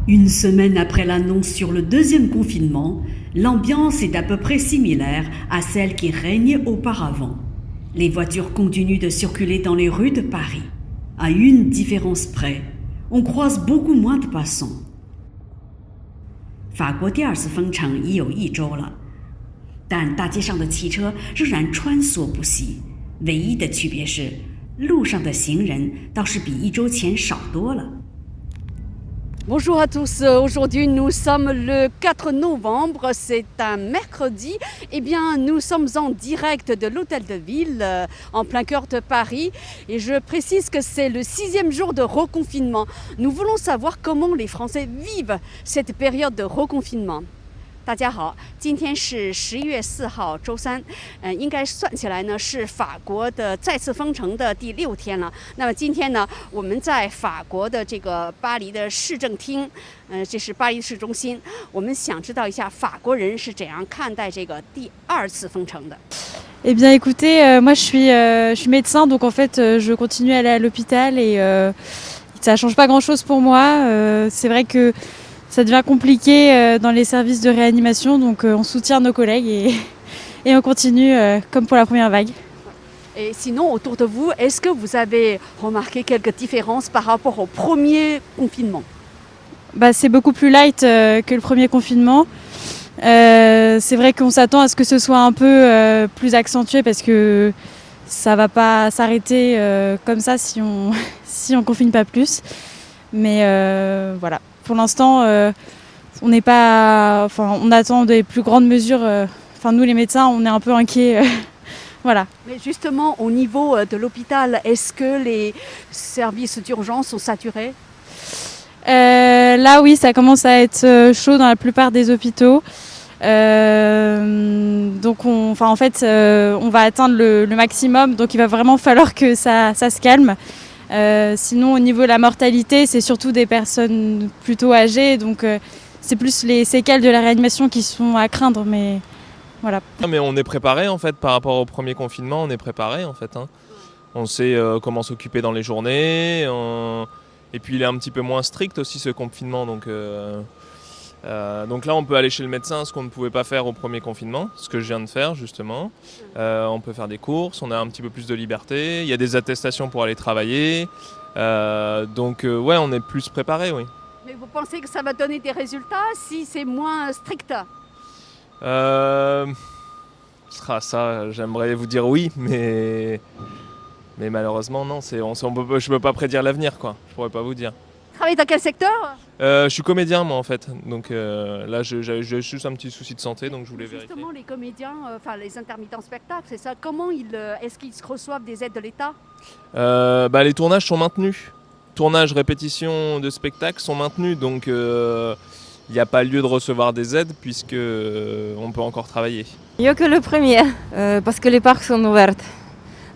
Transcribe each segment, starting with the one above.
Une semaine après l'annonce sur le deuxième confinement, l'ambiance est à peu près similaire à celle qui régnait auparavant. Les voitures continuent de circuler dans les rues de Paris. À une différence près, on croise beaucoup moins de passants. 法国第二次封城已有1周了，但大街上的汽车仍然穿梭不息。唯一的区别是，路上的行人倒是比1周前少多了。Bonjour à tous, aujourd'hui nous sommes le 4 novembre, c'est un mercredi. Eh bien nous sommes en direct de l'hôtel de ville en plein cœur de Paris et je précise que c'est le 6e jour de reconfinement. Nous voulons savoir comment les Français vivent cette période de reconfinement. 大家好，今天是11月4号，周三，应该算起来呢是法国的再次封城的第6天了。那么今天呢，我们在法国的这个巴黎的市政厅，这是巴黎市中心。我们想知道一下法国人是怎样看待这个第2次封城的。Eh bien écoutez, moi je suis médecin, donc en fait je continue à aller à l'hôpital et ça ne change pas grand-chose pour moi. C'est vrai que ça devient compliqué dans les services de réanimation, donc on soutient nos collègues et on continue comme pour la première vague. Et sinon, autour de vous, est-ce que vous avez remarqué quelques différences par rapport au premier confinement ? C'est beaucoup plus light que le premier confinement. C'est vrai qu'on s'attend à ce que ce soit un peu plus accentué parce que ça ne va pas s'arrêter comme ça si on confine pas plus. Mais voilà. Pour l'instant, on attend des plus grandes mesures. Nous, les médecins, on est un peu inquiets. Voilà. Mais justement, au niveau de l'hôpital, est-ce que les services d'urgence sont saturés ? Là, oui, ça commence à être chaud dans la plupart des hôpitaux. Donc, on va atteindre le maximum. Donc, il va vraiment falloir que ça se calme. Sinon, au niveau de la mortalité, c'est surtout des personnes plutôt âgées, donc c'est plus les séquelles de la réanimation qui sont à craindre, mais voilà. Mais on est préparé en fait par rapport au premier confinement, on est préparé en fait. On sait comment s'occuper dans les journées, et puis il est un petit peu moins strict aussi ce confinement, donc là on peut aller chez le médecin, ce qu'on ne pouvait pas faire au premier confinement, ce que je viens de faire justement. On peut faire des courses, on a un petit peu plus de liberté, il y a des attestations pour aller travailler, donc on est plus préparé, oui. Mais vous pensez que ça va donner des résultats si c'est moins strict ? Ça, j'aimerais vous dire oui, mais malheureusement non, je ne peux pas prédire l'avenir, quoi. Je ne pourrais pas vous dire. Vous travaillez dans quel secteur ? Je suis comédien moi en fait, donc là j'ai juste un petit souci de santé, donc je voulais vérifier. Justement les comédiens, les intermittents spectacles, c'est ça. Comment est-ce qu'ils reçoivent des aides de l'État ? Les tournages sont maintenus. Tournage, répétition de spectacles sont maintenus, donc il n'y a pas lieu de recevoir des aides puisque on peut encore travailler. Mieux que le premier, parce que les parcs sont ouverts.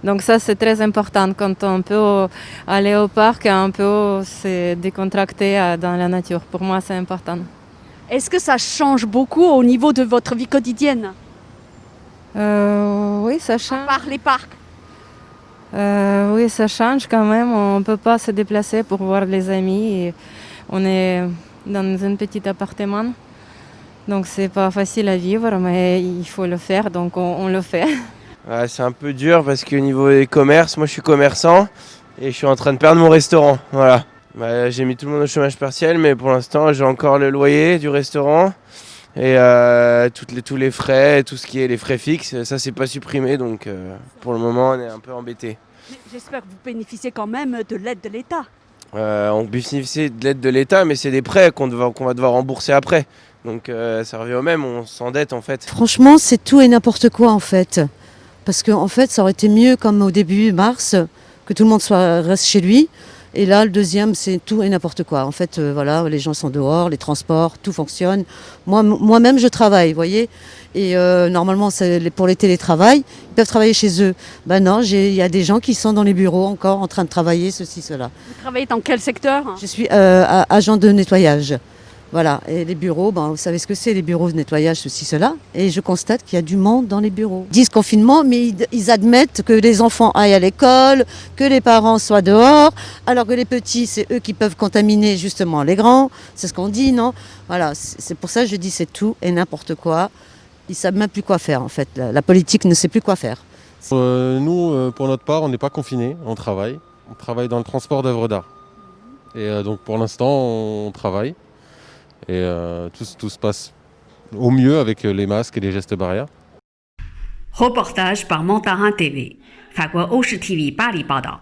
Donc ça c'est très important quand on peut aller au parc et un peu se décontracter dans la nature. Pour moi c'est important. Est-ce que ça change beaucoup au niveau de votre vie quotidienne ? Oui, ça change. À part les parcs ? Oui, ça change quand même. On ne peut pas se déplacer pour voir les amis. Et on est dans un petit appartement. Donc c'est pas facile à vivre, mais il faut le faire, donc on le fait. Ouais, c'est un peu dur parce qu'au niveau des commerces, moi je suis commerçant et je suis en train de perdre mon restaurant. Voilà. J'ai mis tout le monde au chômage partiel, mais pour l'instant j'ai encore le loyer du restaurant et tous les frais, tout ce qui est les frais fixes, ça c'est pas supprimé, donc pour le moment on est un peu embêté. J'espère que vous bénéficiez quand même de l'aide de l'État. On bénéficie de l'aide de l'État, mais c'est des prêts qu'on va devoir rembourser après. Donc ça revient au même, on s'endette en fait. Franchement, c'est tout et n'importe quoi en fait. Parce qu'en fait, ça aurait été mieux comme au début mars, que tout le monde reste chez lui. Et là, le deuxième, c'est tout et n'importe quoi. En fait, les gens sont dehors, les transports, tout fonctionne. Moi-même, je travaille, vous voyez. Et normalement, c'est pour les télétravails, ils peuvent travailler chez eux. Non, il y a des gens qui sont dans les bureaux encore en train de travailler, ceci, cela. Vous travaillez dans quel secteur ? Je suis agent de nettoyage. Voilà, et les bureaux, vous savez ce que c'est, les bureaux de nettoyage, ceci, cela. Et je constate qu'il y a du monde dans les bureaux. Ils disent confinement, mais ils admettent que les enfants aillent à l'école, que les parents soient dehors, alors que les petits, c'est eux qui peuvent contaminer justement les grands. C'est ce qu'on dit, non? Voilà, c'est pour ça que je dis c'est tout et n'importe quoi. Ils ne savent même plus quoi faire, en fait. La politique ne sait plus quoi faire. Nous, pour notre part, on n'est pas confinés, on travaille. On travaille dans le transport d'œuvres d'art. Et donc pour l'instant, on travaille. Et tout se passe au mieux avec les masques et les gestes barrières. Reportage par Montarin TV， 法国欧视 TV 巴黎报道。